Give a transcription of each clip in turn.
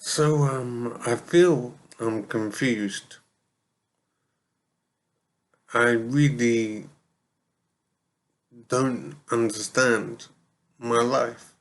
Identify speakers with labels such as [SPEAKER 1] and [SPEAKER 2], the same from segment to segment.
[SPEAKER 1] I feel I'm confused. I really don't understand my life.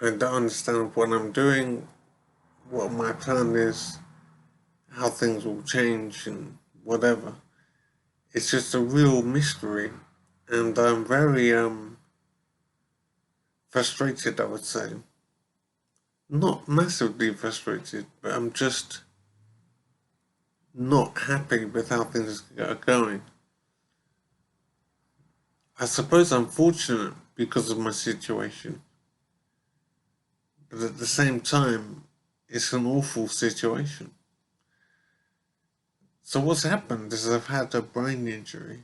[SPEAKER 1] I don't understand what I'm doing, what my plan is, how things will change, and whatever. It's just a real mystery, and I'm very frustrated. I would say, not massively frustrated, but I'm just not happy with how things are going. I suppose I'm fortunate because of my situation. But at the same time, it's an awful situation. So what's happened is I've had a brain injury.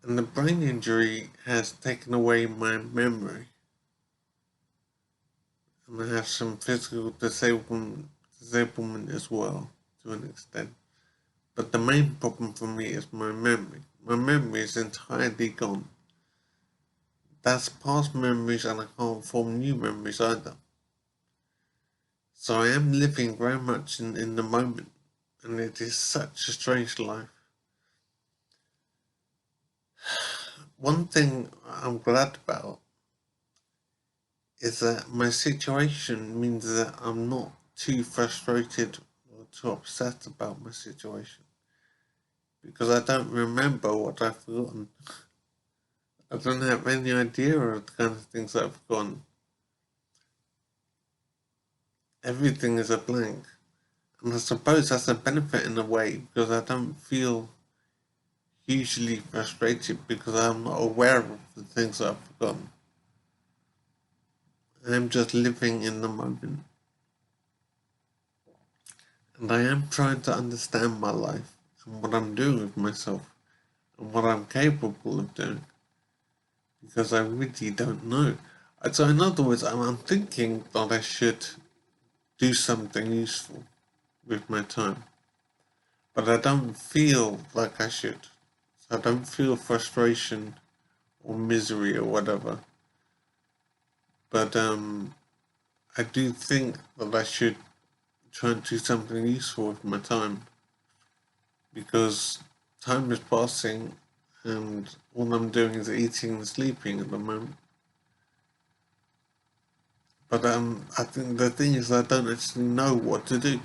[SPEAKER 1] And the brain injury has taken away my memory. And I have some physical disablement as well, to an extent. But the main problem for me is my memory. My memory is entirely gone. That's past memories and I can't form new memories either. So I am living very much in the moment. And it is such a strange life. One thing I'm glad about is that my situation means that I'm not too frustrated or too upset about my situation because I don't remember what I've forgotten. I don't have any idea of the kind of things I've forgotten. Everything is a blank. And I suppose that's a benefit in a way because I don't feel hugely frustrated because I'm not aware of the things I've forgotten. I'm just living in the moment. And I am trying to understand my life and what I'm doing with myself and what I'm capable of doing because I really don't know. So, in other words, I'm thinking that I should do something useful with my time, but I don't feel like I should. So I don't feel frustration or misery or whatever. But I do think that I should try and do something useful with my time because time is passing and all I'm doing is eating and sleeping at the moment. But I think the thing is I don't actually know what to do.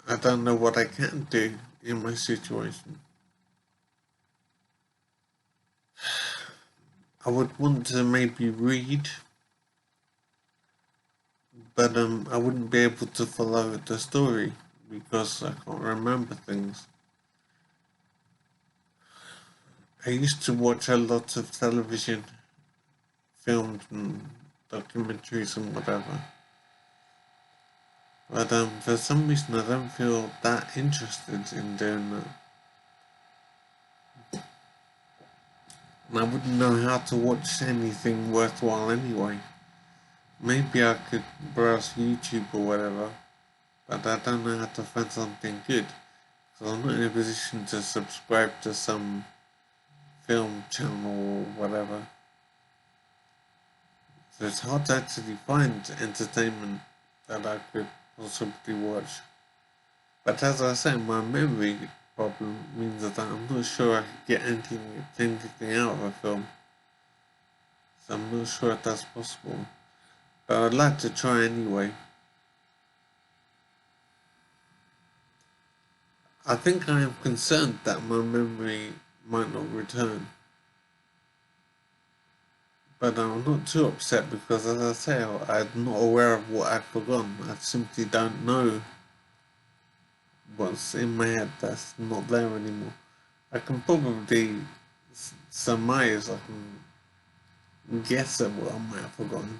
[SPEAKER 1] I don't know what I can do in my situation. I would want to maybe read, but I wouldn't be able to follow the story because I can't remember things. I used to watch a lot of television, films, and documentaries and whatever. But for some reason, I don't feel that interested in doing that. And I wouldn't know how to watch anything worthwhile anyway. Maybe I could browse YouTube or whatever, but I don't know how to find something good. So I'm not in a position to subscribe to some film channel or whatever. So it's hard to actually find entertainment that I could possibly watch. But as I said, my memory problem means that I'm not sure I could get anything out of a film. So I'm not sure if that's possible. But I'd like to try anyway. I think I am concerned that my memory might not return. But I'm not too upset because, as I say, I'm not aware of what I've forgotten. I simply don't know what's in my head that's not there anymore. I can probably surmise, I can guess at what I might have forgotten,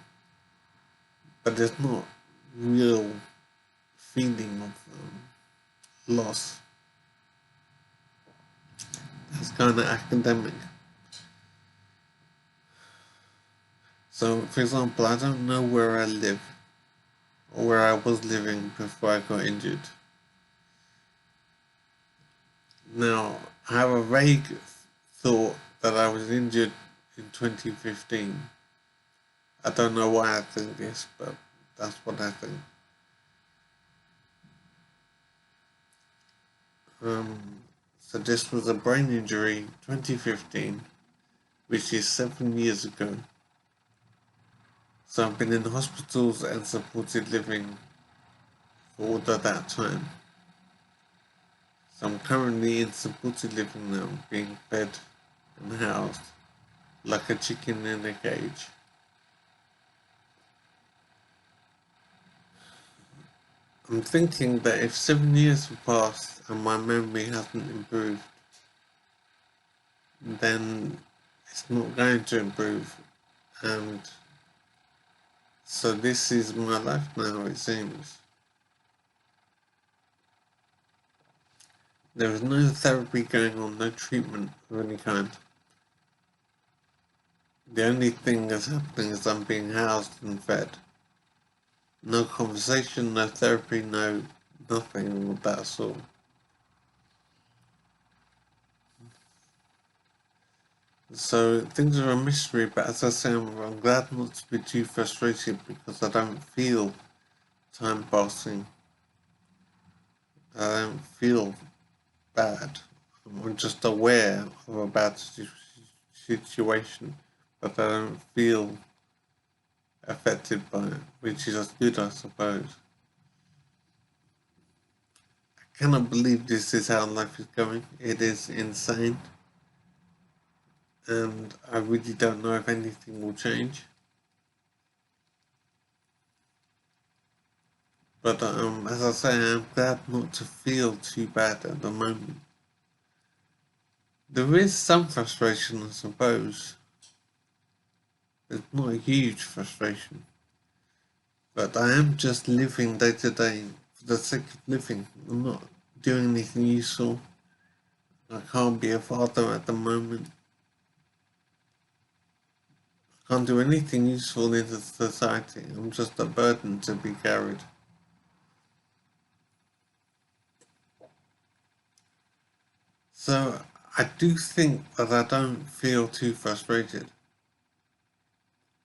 [SPEAKER 1] but there's not real feeling of loss. That's kind of academic. So, for example, I don't know where I live or where I was living before I got injured. Now, I have a vague thought that I was injured in 2015, I don't know why I think this, but that's what I think. Um, so this was a brain injury, 2015, which is 7 years ago. So I've been in hospitals and supported living for all of that time. So I'm currently in supported living now, being fed and housed like a chicken in a cage. I'm thinking that if 7 years have passed and my memory hasn't improved, then it's not going to improve. And so this is my life now, it seems. There is no therapy going on, no treatment of any kind. The only thing that's happening is I'm being housed and fed. No conversation, no therapy, no nothing of that sort. So things are a mystery, but as I say, I'm glad not to be too frustrated because I don't feel time passing. I don't feel bad. I'm just aware of a bad situation, but I don't feel affected by it, which is good, I suppose. I cannot believe this is how life is going. It is insane, and I really don't know if anything will change. But as I say, I'm glad not to feel too bad at the moment. There is some frustration, I suppose. It's not a huge frustration, but I am just living day to day for the sake of living. I'm not doing anything useful. I can't be a father at the moment. I can't do anything useful in the society. I'm just a burden to be carried. So I do think that I don't feel too frustrated,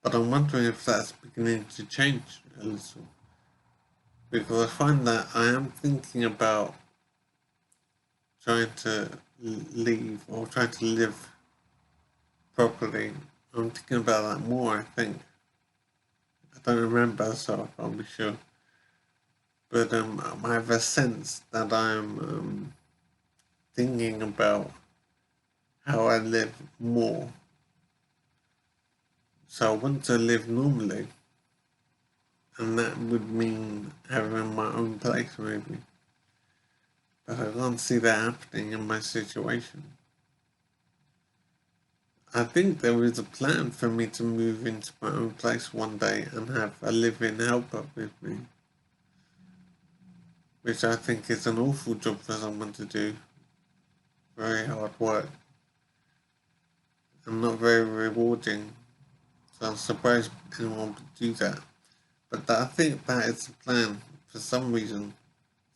[SPEAKER 1] but I'm wondering if that's beginning to change a little. Because I find that I am thinking about trying to leave or trying to live properly. I'm thinking about that more, I think. I don't remember, so I can't be sure. But I have a sense that I'm thinking about how I live more. So I want to live normally, and that would mean having my own place, maybe. But I can't see that happening in my situation. I think there is a plan for me to move into my own place one day and have a live-in helper with me, which I think is an awful job for someone to do. Very hard work and not very rewarding. So I'm surprised anyone would do that. But I think that is the plan for some reason.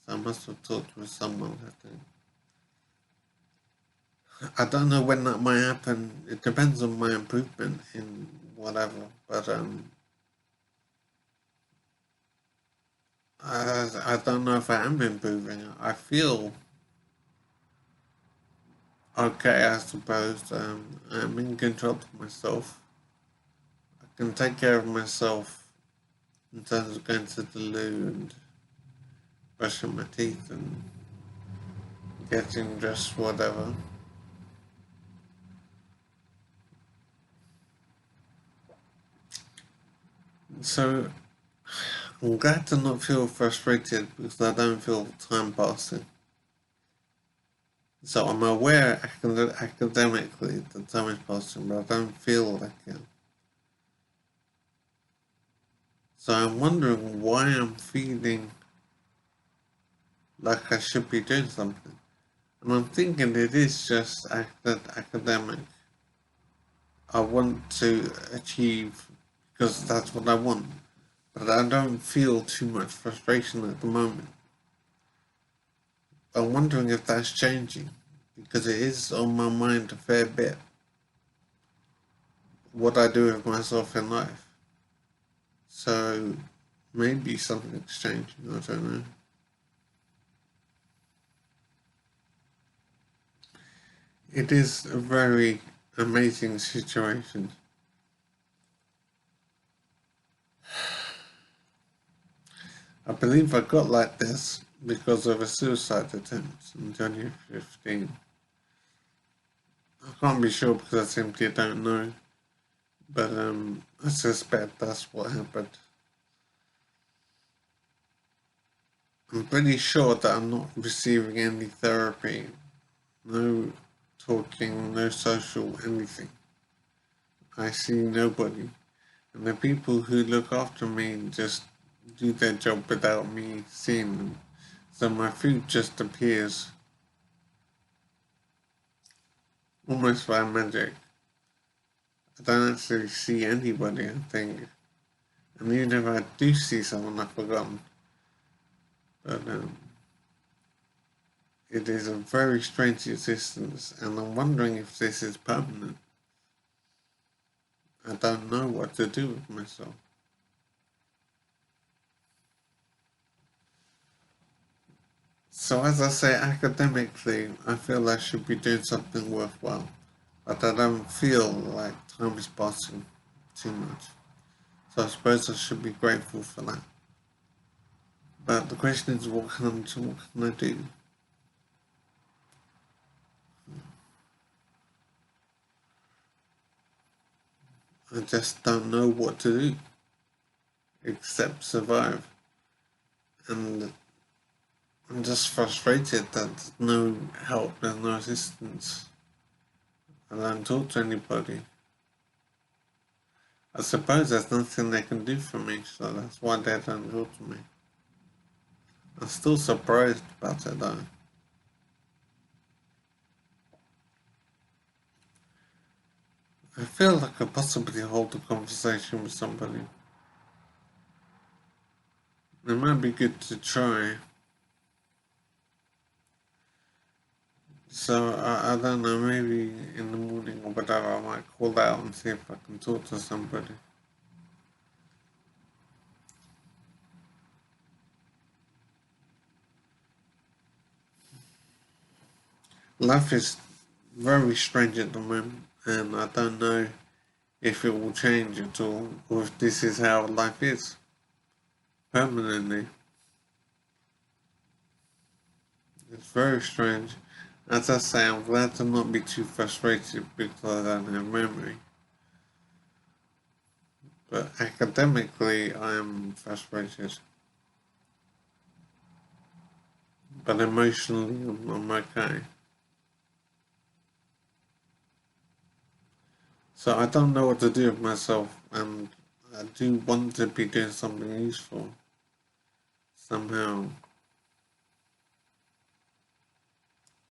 [SPEAKER 1] So I must have talked with someone, I think. I don't know when that might happen. It depends on my improvement in whatever. But I don't know if I am improving. I feel okay, I suppose. I'm in control of myself. I can take care of myself in terms of going to the loo and brushing my teeth and getting dressed, whatever. So I'm glad to not feel frustrated because I don't feel time passing. So I'm aware academically that time is passing, but I don't feel like it. So I'm wondering why I'm feeling like I should be doing something. And I'm thinking it is just academic. I want to achieve because that's what I want. But I don't feel too much frustration at the moment. I'm wondering if that's changing because it is on my mind a fair bit what I do with myself in life. So maybe something's changing, I don't know. It is a very amazing situation. I believe I got like this because of a suicide attempt in 2015. I can't be sure because I simply don't know, but I suspect that's what happened. I'm pretty sure that I'm not receiving any therapy, no talking, no social anything. I see nobody, and the people who look after me just do their job without me seeing them. So my food just appears almost by magic. I don't actually see anybody, I think. And even if I do see someone, I've forgotten. But it is a very strange existence, and I'm wondering if this is permanent. I don't know what to do with myself. So as I say, academically, I feel I should be doing something worthwhile, but I don't feel like time is passing too much. So I suppose I should be grateful for that. But the question is, what can I do? I just don't know what to do except survive. And I'm just frustrated that there's no help, there's no assistance. I don't talk to anybody. I suppose there's nothing they can do for me, so that's why they don't talk to me. I'm still surprised about it though. I feel like I could possibly hold a conversation with somebody. It might be good to try. So I don't know, maybe in the morning or whatever I might call out and see if I can talk to somebody. Life is very strange at the moment, and I don't know if it will change at all, or if this is how life is permanently. It's very strange. As I say, I'm glad to not be too frustrated because I don't have memory. But academically, I am frustrated. But emotionally, I'm okay. So I don't know what to do with myself, and I do want to be doing something useful somehow.